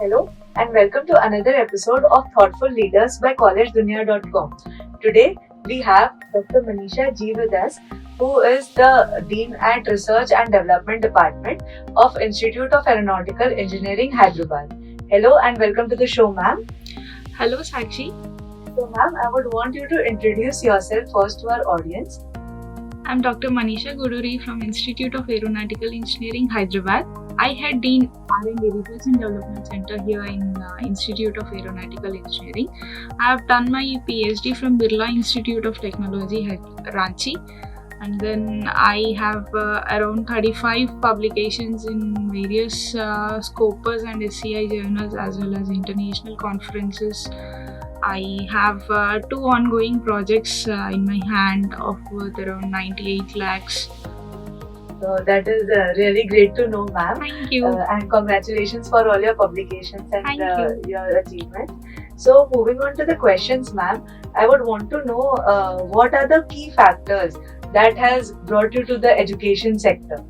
Hello and welcome to another episode of Thoughtful Leaders by collegedunia.com. Today we have Dr. Manisha G with us, who is the Dean at Research and Development Department of Institute of Aeronautical Engineering, Hyderabad. Hello and welcome to the show, ma'am. Hello, Sakshi. So, ma'am, I would want you to introduce yourself first to our audience. I'm Dr. Manisha Guduri from Institute of Aeronautical Engineering, Hyderabad. I head Dean R&D Research and Development Center here in Institute of Aeronautical Engineering. I have done my PhD from Birla Institute of Technology, Ranchi, and then I have around 35 publications in various Scopus and SCI journals as well as international conferences. I have 2 ongoing projects in my hand of worth around 98 lakhs. So that is really great to know, ma'am. Thank you. And congratulations for all your publications and Thank your achievements. So moving on to the questions, ma'am, I would want to know what are the key factors that has brought you to the education sector?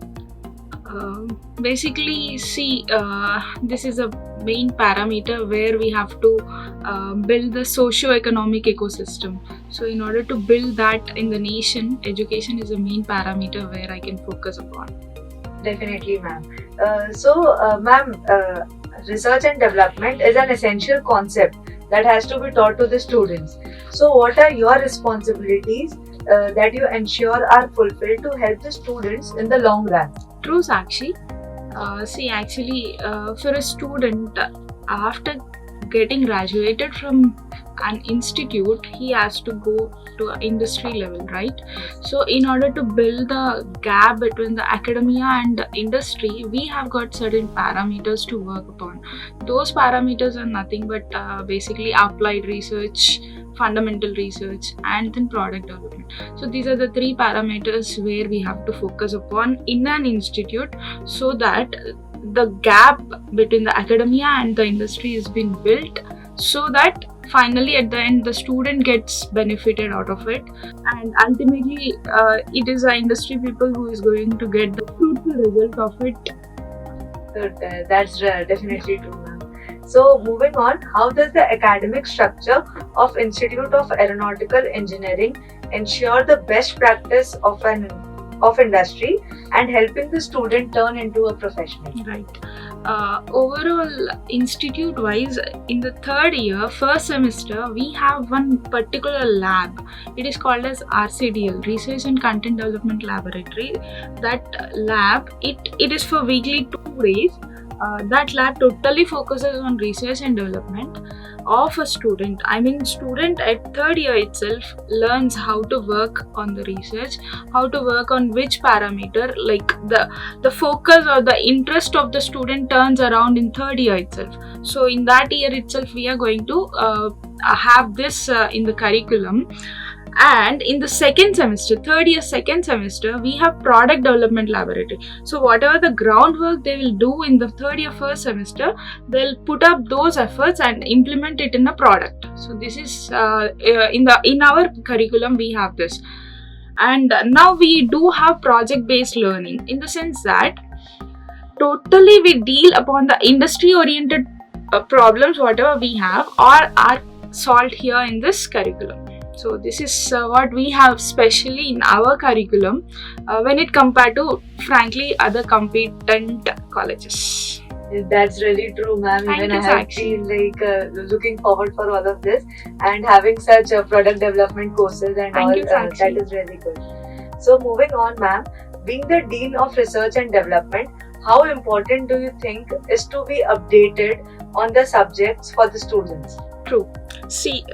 Basically, this is a main parameter where we have to build the socio-economic ecosystem. So in order to build that in the nation, education is a main parameter where I can focus upon. Definitely, ma'am. Ma'am, research and development is an essential concept that has to be taught to the students. So what are your responsibilities that you ensure are fulfilled to help the students in the long run? True, Sakshi. For a student, after getting graduated from an institute, he has to go to industry level, right? So in order to build the gap between the academia and the industry, we have got certain parameters to work upon. Those parameters are nothing but basically applied research, fundamental research, and then product development. So these are the 3 parameters where we have to focus upon in an institute so that the gap between the academia and the industry is being built, so that finally at the end the student gets benefited out of it, and ultimately it is the industry people who is going to get the fruitful result of it. So that's definitely true, ma'am. So moving on, how does the academic structure of Institute of Aeronautical Engineering ensure the best practice of industry and helping the student turn into a professional? Right. Overall, institute wise, in the 3rd year, first semester, we have one particular lab. It is called as RCDL, Research and Content Development Laboratory. That lab, it is for weekly 2 days. That lab totally focuses on research and development of a student. Student at 3rd year itself learns how to work on the research, how to work on which parameter, like the focus or the interest of the student turns around in 3rd year itself. So in that year itself, we are going to have this in the curriculum. And in the 2nd semester, 3rd year 2nd semester, we have product development laboratory. So whatever the groundwork they will do in the 3rd year 1st semester, they'll put up those efforts and implement it in a product. So this is in our curriculum we have this. And now we do have project based learning, in the sense that totally we deal upon the industry oriented problems whatever we have or are solved here in this curriculum. So this is what we have specially in our curriculum when it compared to, frankly, other competent colleges. That's really true, ma'am. Thank Even you, I have Sakshi. been looking forward for all of this and having such product development courses and Thank all. you, Sakshi. That is really good. So moving on, ma'am, being the Dean of Research and Development, how important do you think is to be updated on the subjects for the students? True.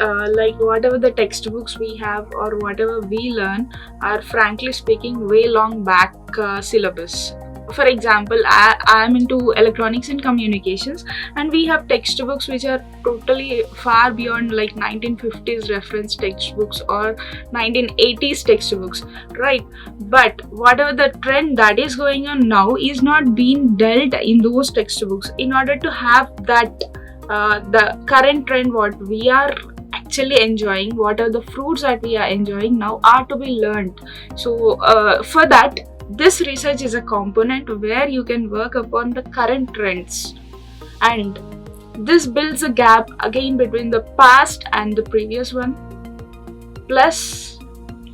Like whatever the textbooks we have or whatever we learn are, frankly speaking, way long back syllabus. For example, I am into electronics and communications, and we have textbooks which are totally far beyond, like 1950s reference textbooks or 1980s textbooks, right? But whatever the trend that is going on now is not being dealt in those textbooks. In order to have that the current trend what we are actually enjoying, what are the fruits that we are enjoying now are to be learned. So for that, this research is a component where you can work upon the current trends. And This builds a gap again between the past and the previous one, plus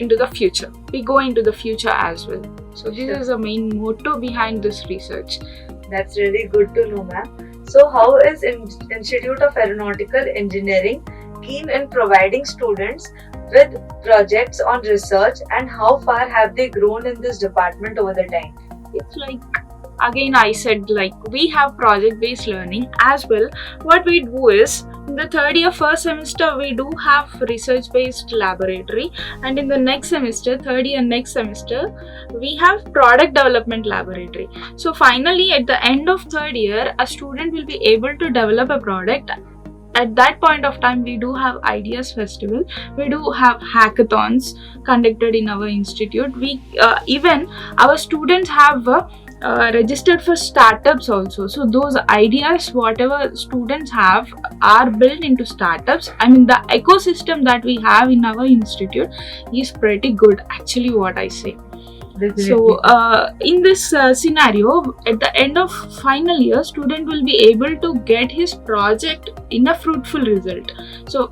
into the future. We go into the future as well. So this Sure. is the main motto behind this research. That's really good to know, ma'am. So, how is Institute of Aeronautical Engineering keen in providing students with projects on research, and how far have they grown in this department over the time? It's like, again I said, like, we have project based learning as well. What we do is, in the third year first semester we do have research based laboratory, and in the next semester, third year next semester, we have product development laboratory. So finally at the end of third year, a student will be able to develop a product. At that point of time, we do have ideas festival, we do have hackathons conducted in our institute. We even our students have registered for startups also. So those ideas whatever students have are built into startups. I mean, the ecosystem that we have in our institute is pretty good, actually, what I say. Definitely. So in this scenario, at the end of final year, student will be able to get his project in a fruitful result. So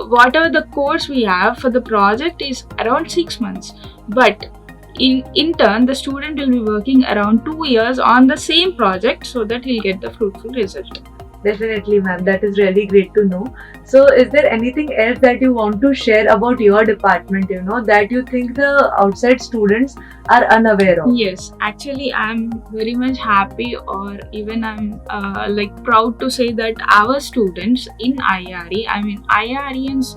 whatever the course we have for the project is around 6 months, but in turn the student will be working around 2 years on the same project, so that he'll get the fruitful result. Definitely, ma'am. That is really great to know. So, is there anything else that you want to share about your department, that you think the outside students are unaware of? Yes, actually, I'm very much happy, or even I'm like proud to say that our students in IRE, I mean, IREans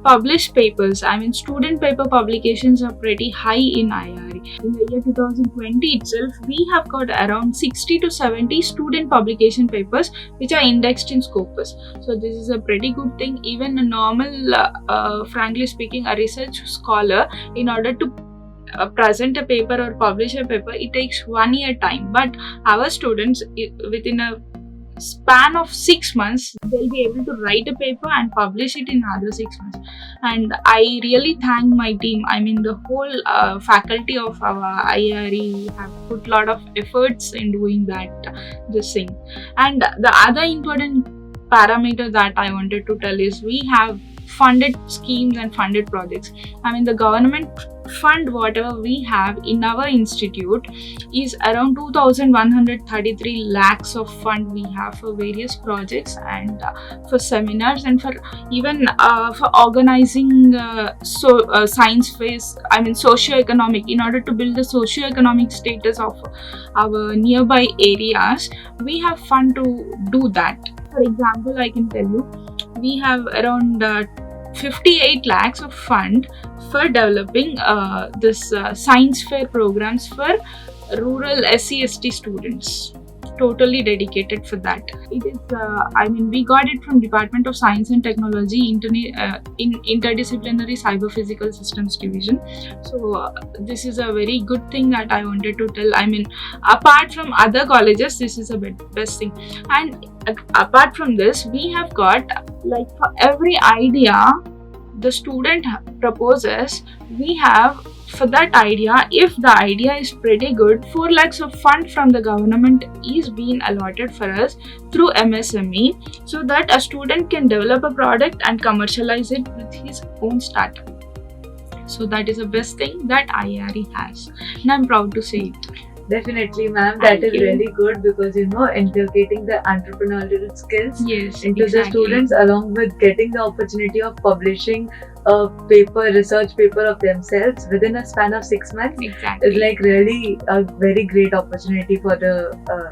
publish papers. I mean, student paper publications are pretty high in IRE. In the year 2020 itself, we have got around 60 to 70 student publication papers which are indexed in Scopus. So this is a pretty good thing. Even a normal, frankly speaking, a research scholar, in order to present a paper or publish a paper, it takes 1 year time. But our students, within a span of 6 months, they'll be able to write a paper and publish it in another 6 months. And I really thank my team. I mean, the whole faculty of our IRE have put a lot of efforts in doing this thing. And the other important parameter that I wanted to tell is, we have funded schemes and funded projects. I mean, the government fund whatever we have in our institute is around 2133 lakhs of fund we have for various projects, and for seminars, and for even for organizing science fairs. I mean, socio-economic, in order to build the socio-economic status of our nearby areas, we have fund to do that. For example, I can tell you, we have around 58 lakhs of fund for developing this science fair programs for rural SC/ST students, totally dedicated for that. It is I mean, we got it from Department of Science and Technology in Interdisciplinary Cyber Physical Systems Division. So this is a very good thing that I wanted to tell. I mean, apart from other colleges, this is a best thing. And apart from this, we have got, like, for every idea the student proposes, we have, for that idea, if the idea is pretty good, 4 lakhs of fund from the government is being allotted for us through MSME, so that a student can develop a product and commercialize it with his own startup. So that is the best thing that IRE has, and I'm proud to say it. Definitely, ma'am. That Thank is you. really good, because inculcating the entrepreneurial skills Yes, into the exactly. students, along with getting the opportunity of publishing a research paper of themselves within a span of 6 months, Exactly. is like really a very great opportunity for the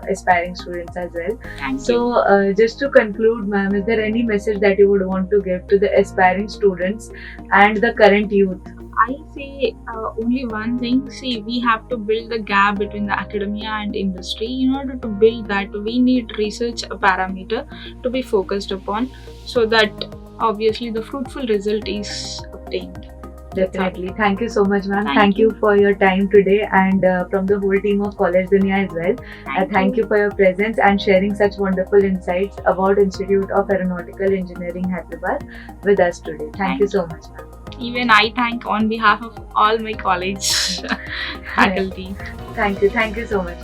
aspiring students as well. Thank you. So, just to conclude, ma'am, is there any message that you would want to give to the aspiring students and the current youth? I say only one thing. See, we have to build the gap between the academia and industry. In order to build that, we need research parameter to be focused upon, so that obviously the fruitful result is obtained. Definitely. Thank you so much, ma'am. Thank Thank you you. for your time today, and from the whole team of College Dunia as well. Thank you for your presence and sharing such wonderful insights about Institute of Aeronautical Engineering, Hyderabad, with us today. Thank you so much, ma'am. Even I thank on behalf of all my college faculty. Thank you so much.